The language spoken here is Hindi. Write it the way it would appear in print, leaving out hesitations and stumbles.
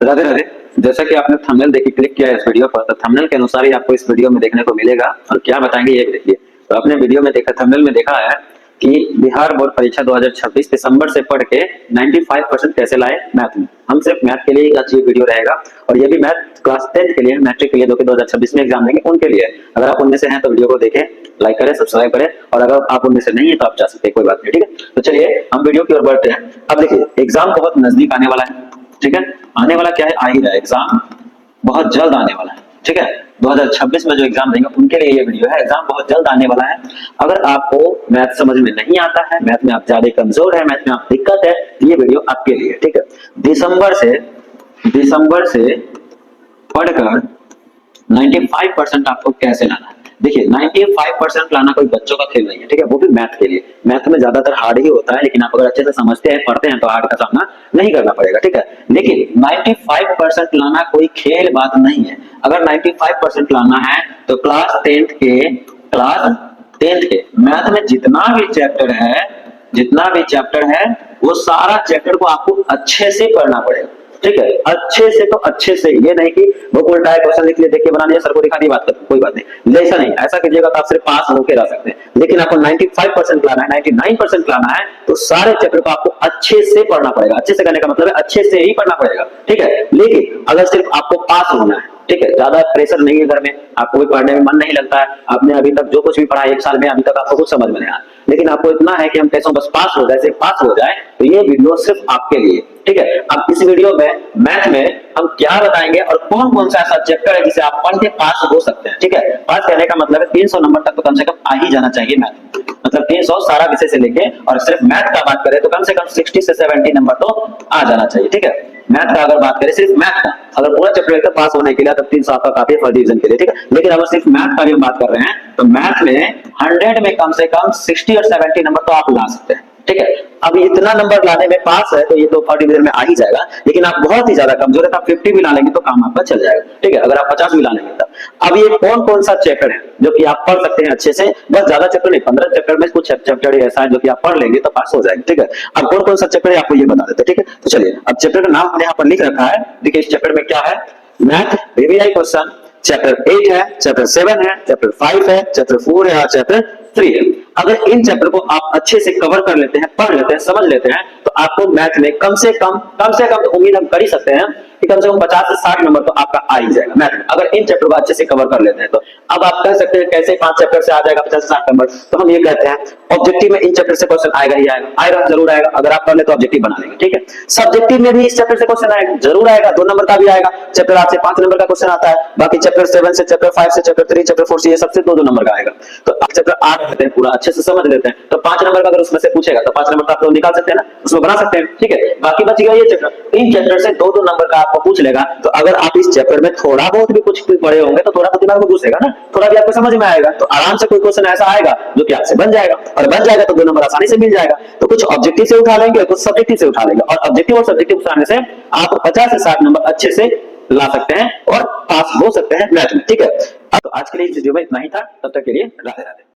राधे राधे। जैसा कि आपने थंबनेल देखी क्लिक किया है इस वीडियो पर, तो थंबनेल के अनुसार ही आपको इस वीडियो में देखने को मिलेगा और क्या बताएंगे ये भी देखिए। तो आपने वीडियो में देखा, थंबनेल में देखा है कि बिहार बोर्ड परीक्षा 2026 दिसंबर से पढ़ के 95% कैसे लाए मैथ में। हम सिर्फ मैथ के लिए आज ये वीडियो रहेगा, और ये भी मैथ क्लास 10 के लिए, मैट्रिक के लिए, जो कि 2026 में एग्जाम देंगे उनके लिए। अगर आप उनमें से हैं तो वीडियो को देखें, लाइक करें, सब्सक्राइब करें, और अगर आप उनमें से नहीं है तो आप जा सकते हैं, कोई बात नहीं, ठीक है। तो चलिए हम वीडियो की ओर बढ़ते हैं। अब देखिए, एग्जाम बहुत नजदीक आने वाला है, ठीक है। आने वाला क्या है, आ ही रहा है, एग्जाम बहुत जल्द आने वाला है, ठीक है। 2026 में जो एग्जाम देंगे उनके लिए ये वीडियो है। एग्जाम बहुत जल्द आने वाला है। अगर आपको मैथ समझ में नहीं आता है, मैथ में आप ज्यादा कमजोर है, मैथ में आप दिक्कत है, तो ये वीडियो आपके लिए, ठीक है। दिसंबर से पढ़कर 95% आपको कैसे लाना है। देखिए, 95% लाना कोई बच्चों का खेल नहीं है, ठीक है। वो भी मैथ के लिए। मैथ में ज्यादातर हार्ड ही होता है, लेकिन आप अगर अच्छे से समझते हैं, पढ़ते हैं, तो हार्ड का सामना नहीं करना पड़ेगा, ठीक है। लेकिन 95% लाना कोई खेल बात नहीं है। अगर 95% लाना है तो क्लास टेंथ के मैथ में जितना भी चैप्टर है वो सारा चैप्टर को आपको अच्छे से पढ़ना पड़ेगा, ठीक है। अच्छे से, तो अच्छे से, ये नहीं कि वो उल्टा है, क्वेश्चन लिख लिया, देखिए बना लिया, सर को दिखा दी, बात खत्म, कोई बात नहीं। ऐसा नहीं, ऐसा कीजिएगा तो आप सिर्फ पास होके रह सकते हैं। लेकिन आपको 95% लाना है, 99% लाना है, तो सारे चैप्टर को आपको अच्छे से पढ़ना पड़ेगा। अच्छे से करने का मतलब है अच्छे से ही पढ़ना पड़ेगा, ठीक है। लेकिन अगर सिर्फ आपको पास होना है, ठीक है, ज्यादा प्रेशर नहीं है घर में, आपको भी पढ़ने में मन नहीं लगता है, आपने अभी तक जो कुछ भी पढ़ा 1 साल में, अभी तक आपको कुछ समझ में नहीं आया, लेकिन आपको इतना है कि हम कैसे बस पास हो जाए, सिर्फ पास हो जाए, तो ये वीडियो सिर्फ आपके लिए, ठीक है। अब इस वीडियो में मैथ में हम क्या बताएंगे और कौन कौन सा ऐसा चैप्टर है जिसे आप पढ़ के पास हो सकते हैं, ठीक है। पास करने का मतलब है 300 नंबर तक तो कम से कम आ ही जाना चाहिए मैथ, मतलब 300 सारा विषय से लेके, और सिर्फ मैथ का बात करें तो कम से कम 60 से 70 नंबर तो आ जाना चाहिए, ठीक है। मैथ का अगर बात करें, सिर्फ मैथ का, अगर पूरा चैप्टर लेकर पास होने के लिए तब 300 आपका काफी है फर्स्ट डिवीजन के लिए, ठीक है। लेकिन अगर सिर्फ मैथ का भी बात कर रहे हैं तो मैथ में 100 में कम से कम 60 और 70 नंबर तो आप ला सकते हैं, ठीक है। अब इतना नंबर लाने में पास है तो ये तो फर्स्ट डिवीजन में आ ही जाएगा। लेकिन आप बहुत ही ज्यादा कमजोर है तो आप 50 भी ला लेंगे तो काम आपका चल जाएगा, ठीक है। अगर आप 50 भी ला लेंगे तब। अब ये कौन कौन सा चैप्टर है जो कि आप पढ़ सकते हैं अच्छे से, बस ज्यादा चैप्टर नहीं, 15 चैप्टर में कुछ चैप्टर ऐसा है जो कि आप पढ़ लेंगे तो पास हो जाएंगे, ठीक है। अब कौन कौन सा चैप्टर है आपको ये बता देते हैं, ठीक है। तो चलिए, अब चैप्टर का नाम हमने यहाँ पर लिख रखा है। देखिए इस चैप्टर में क्या है, मैथ वीवीआई क्वेश्चन, चैप्टर 8 है, चैप्टर 7 है, चैप्टर 5 है, चैप्टर 4 है और चैप्टर 3 है। अगर इन चैप्टर को आप अच्छे से कवर कर लेते हैं, पढ़ लेते हैं, समझ लेते हैं, तो आपको मैथ में कम से कम तो उम्मीद हम कर ही सकते हैं कि कम से कम 50 से 60 नंबर तो आपका आ ही जाएगा मैथ में, अगर इन चैप्टर को अच्छे से कवर कर लेते हैं तो। अब आप कह सकते हैं कैसे 5 चैप्टर से आ जाएगा 50 से 60 नंबर, तो हम ये कहते हैं ऑब्जेक्टिव में इन चैप्टर से क्वेश्चन आएगा ही आएगा, जरूर आएगा। अगर आप कर ले तो ऑब्जेक्टिव बना लेंगे, ठीक है। सब्जेक्टिव में भी इस चैप्टर से क्वेश्चन आएगा, जरूर आएगा, 2 नंबर का भी आएगा। चैप्टर 8 से 5 नंबर का क्वेश्चन आता है, बाकी चैप्टर 7 से, चैप्टर 5 से, चैप्टर 3, चैप्टर 4 से, ये सबसे 2-2 नंबर का आएगा। तो आप चैप्टर 8 करते हैं, पूरा अच्छे से समझ लेते हैं, तो 5 नंबर का अगर उसमें से पूछेगा तो 5 नंबर का आप लोग निकाल सकते हैं ना, उसमें बना सकते हैं, ठीक है। बाकी बच गया ये चैप्टर, इन चैप्टर से 2-2 नंबर का आपको पूछ लेगा। तो अगर आप इस चैप्टर में थोड़ा बहुत भी कुछ पढ़े होंगे तो थोड़ा तो दिमाग में घुसेगा ना, थोड़ा भी आपको समझ में आएगा, तो आराम से कोई क्वेश्चन ऐसा आएगा जो कि आपसे बन जाएगा, और बन जाएगा तो 2 नंबर आसानी से मिल जाएगा। तो कुछ ऑब्जेक्टिव से उठा लेंगे, कुछ सब्जेक्टिव से उठा लेंगे, और ऑब्जेक्टिव और सब्जेक्टिव उठाने से आप 50 से 60 नंबर अच्छे से ला सकते हैं और पास हो सकते हैं मैथ में, ठीक है। तो आज के लिए इस वीडियो में इतना ही था, तब तक के लिए राधे राधे।